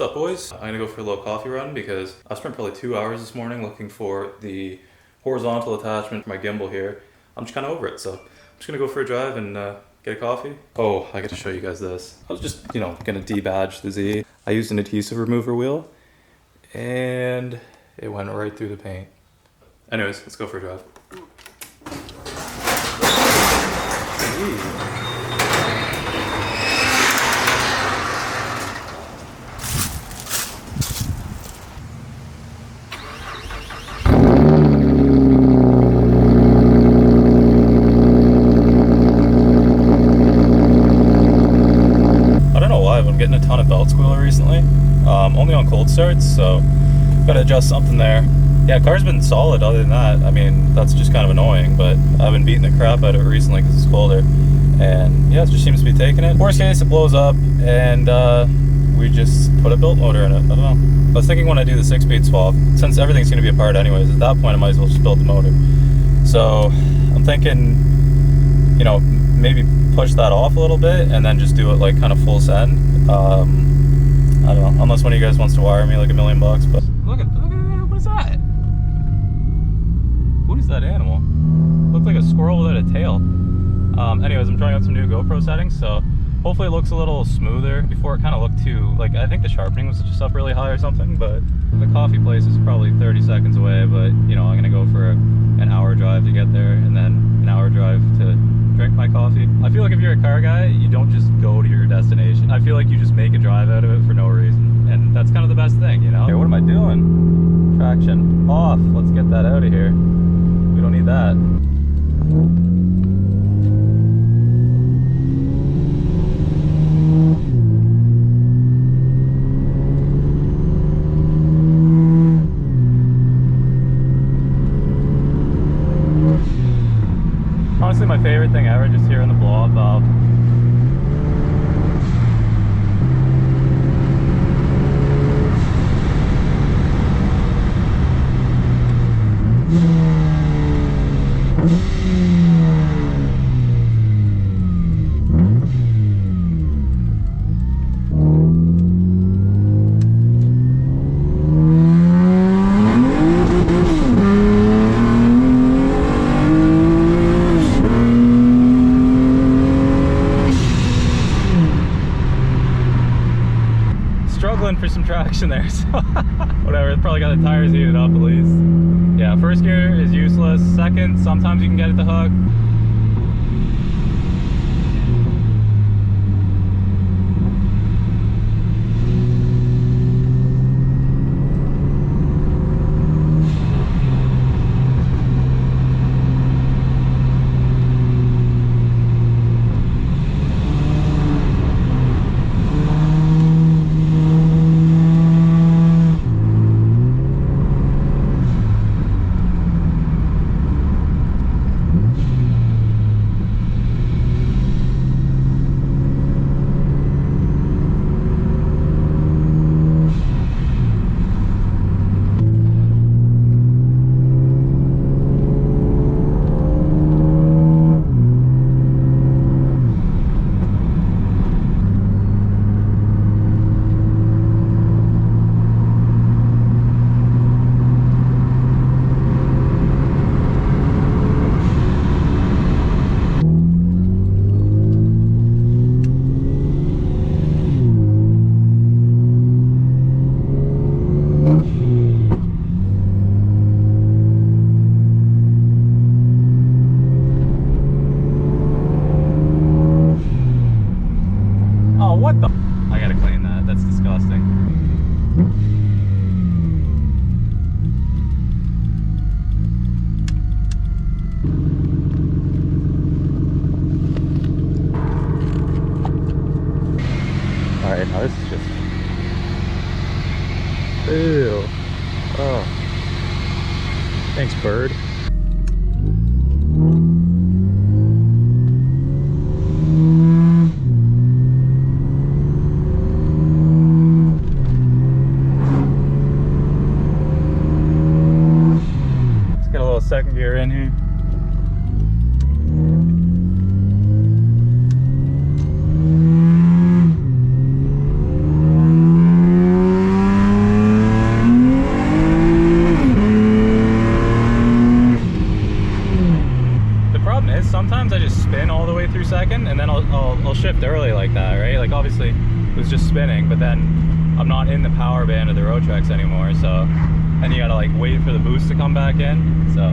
What's up, boys? I'm gonna go for a little coffee run because I spent probably 2 hours this morning looking for the horizontal attachment for my gimbal here. I'm just kind of over it, so I'm just gonna go for a drive and get a coffee. Oh, I got to show you guys this. I was just, gonna debadge the Z. I used an adhesive remover wheel and it went right through the paint. Anyways, let's go for a drive. Getting a ton of belt squealer recently, only on cold starts, so gotta adjust something there. Yeah, car's been solid other than that. I mean, that's just kind of annoying, but I've been beating the crap out of it recently because it's colder, and yeah, it just seems to be taking it. Worst case, it blows up and we just put a built motor in it. I don't know. I was thinking when I do the 6-speed swap, since everything's going to be apart anyways, at that point I might as well just build the motor. So I'm thinking, maybe push that off a little bit and then just do it like kind of full send. I don't know, unless one of you guys wants to wire me like $1 million bucks, but look at what is that? What is that animal? Looks like a squirrel without a tail. Anyways, I'm trying out some new GoPro settings, so hopefully it looks a little smoother. Before it kind of looked too, I think the sharpening was just up really high or something, but the coffee place is probably 30 seconds away, but I'm gonna go for an hour drive to get there and then an hour drive to drink my coffee. I feel like if you're a car guy, you don't just go to your destination. I feel like you just make a drive out of it for no reason, and that's kind of the best thing, Hey, what am I doing? Traction off. Let's get that out of here. We don't need that. Honestly, my favorite thing ever, just hearing the blow-off valve. Struggling for some traction there, so whatever, probably got the tires heated up at least. Yeah, first gear is useless. Second, sometimes you can get it to hook. What the? I gotta clean that. That's disgusting. Alright, now this is just... Ew. Oh. Thanks, bird. Second gear in here. I'm not in the power band of the road tracks anymore, so and you gotta like wait for the boost to come back in. So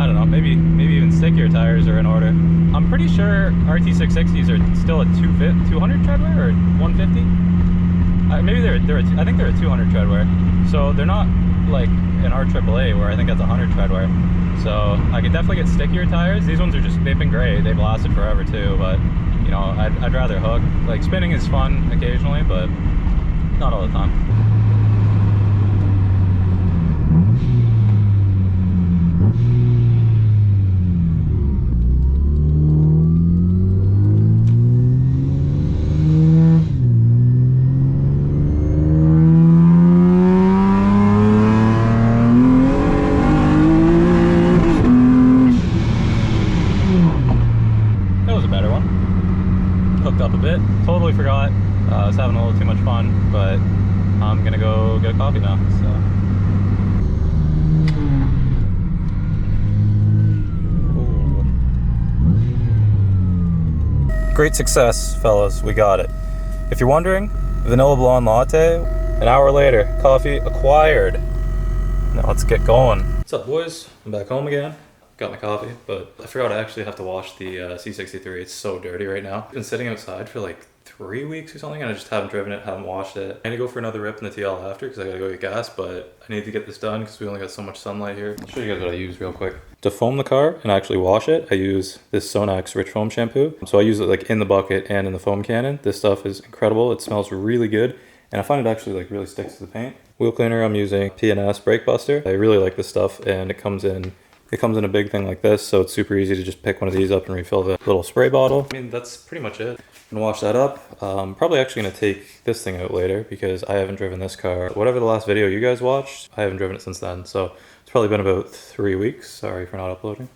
I don't know, maybe even stickier tires are in order. I'm pretty sure RT660s are still a 200 tread wear or 150. Maybe I think they're a 200 tread wear. So they're not like an R AAA where I think that's 100 tread wear. So I could definitely get stickier tires. These ones are just, they've been great. They've lasted forever too, but you know, I'd rather hook. Like spinning is fun occasionally, but not all the time. Up a bit. Totally forgot. I was having a little too much fun, but I'm gonna go get a coffee now. So. Great success, fellas. We got it. If you're wondering, vanilla blonde latte. An hour later, coffee acquired. Now let's get going. What's up, boys? I'm back home again. Got my coffee, but I forgot I actually have to wash the C63. It's so dirty right now. I've been sitting outside for like 3 weeks or something, and I just haven't driven it, haven't washed it. I need to go for another rip in the TL after because I gotta go get gas, but I need to get this done because we only got so much sunlight here. I'll show you guys what I use real quick. To foam the car and actually wash it, I use this Sonax Rich Foam Shampoo. So I use it like in the bucket and in the foam cannon. This stuff is incredible. It smells really good, and I find it actually like really sticks to the paint. Wheel cleaner, I'm using P&S Brake Buster. I really like this stuff, and it comes in a big thing like this, so it's super easy to just pick one of these up and refill the little spray bottle. I mean, that's pretty much it. I'm gonna wash that up. Probably actually gonna take this thing out later because I haven't driven this car. Whatever the last video you guys watched, I haven't driven it since then. So it's probably been about 3 weeks. Sorry for not uploading.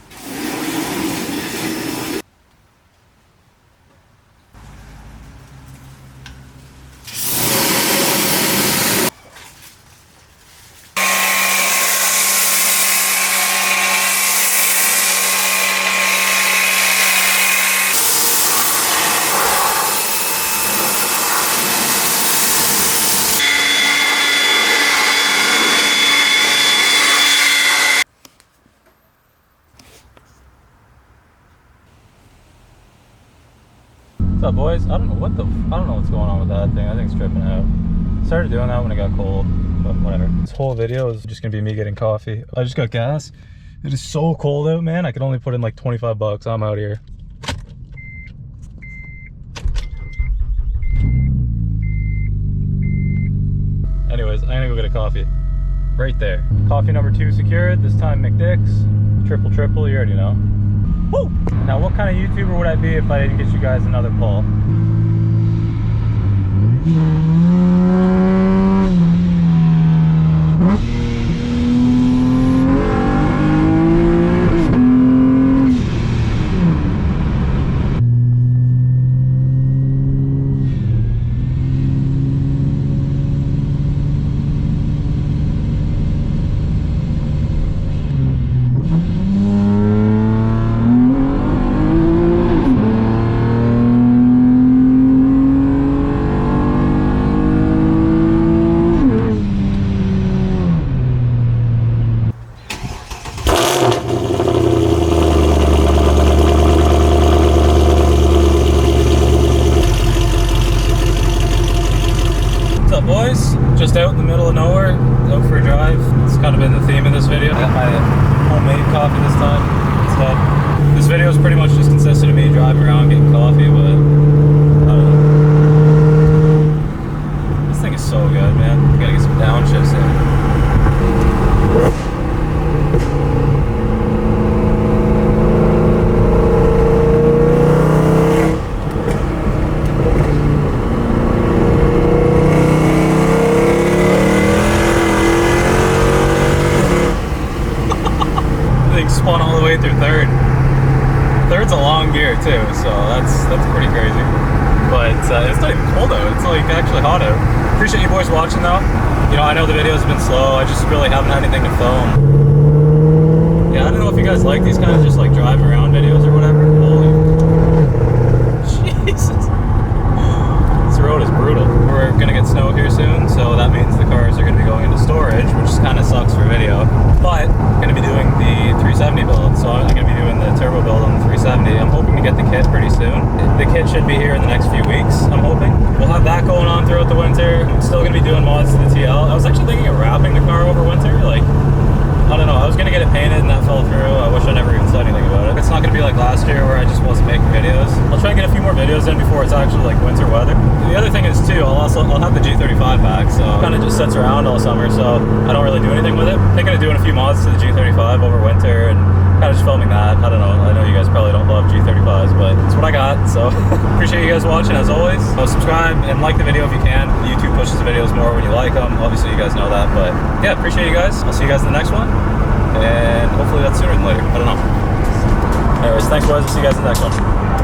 What's up, boys? I don't know what's going on with that thing. I think it's tripping out. Started doing that when it got cold, but whatever. This whole video is just gonna be me getting coffee. I just got gas. It is so cold out, man. I can only put in like 25 bucks. I'm out here. Anyways, I'm gonna go get a coffee. Right there. Coffee number 2 secured. This time McDick's. Triple, you already know. Woo! Now, what kind of YouTuber would I be if I didn't get you guys another pull? Just out in the middle of nowhere, out for a drive. It's kind of been the theme of this video. I got my homemade coffee this time instead. This video is pretty much just consisted of me driving around getting coffee, but I don't know. This thing is so good, man. We gotta get some downshifts in. Spun all the way through third. Third's a long gear too, so that's pretty crazy. But it's not even cold out. It's like actually hot out. Appreciate you boys watching though. You know, I know the videos have been slow. I just really haven't had anything to film. Yeah, I don't know if you guys like these kind of just like driving around videos or whatever. Holy Jesus. This road road is brutal. We're gonna get snow here soon, so that means the cars are gonna be going into storage, which kind of sucks for video. But I'm gonna be doing the 370 build, so I'm gonna be doing the turbo build on the 370. I'm hoping to get the kit pretty soon. The kit should be here in the next few weeks, I'm hoping. We'll have that going on throughout the winter. I'm still gonna be doing mods to the TL. I was actually thinking of wrapping the car over winter, like, I don't know, I was gonna get it painted and that fell through. I wish I never even said anything about it. It's not gonna be like last year where I just wasn't making videos. I'll try and get a few more videos in before it's actually like winter weather. The other thing is too, I'll have the G35 back, so it kind of just sits around all summer, so I don't really do anything with it. Thinking of doing a few mods to the G35 over winter and kind of just filming that. I don't know, I know you guys probably don't love G35s, but it's what I got, so appreciate you guys watching as always. So subscribe and like the video if you can. YouTube pushes the videos more when you like them. Obviously you guys know that, but yeah, appreciate you guys. I'll see you guys in the next one, and hopefully that's sooner than later. I don't know. Anyways, thanks boys, I'll see you guys in the next one.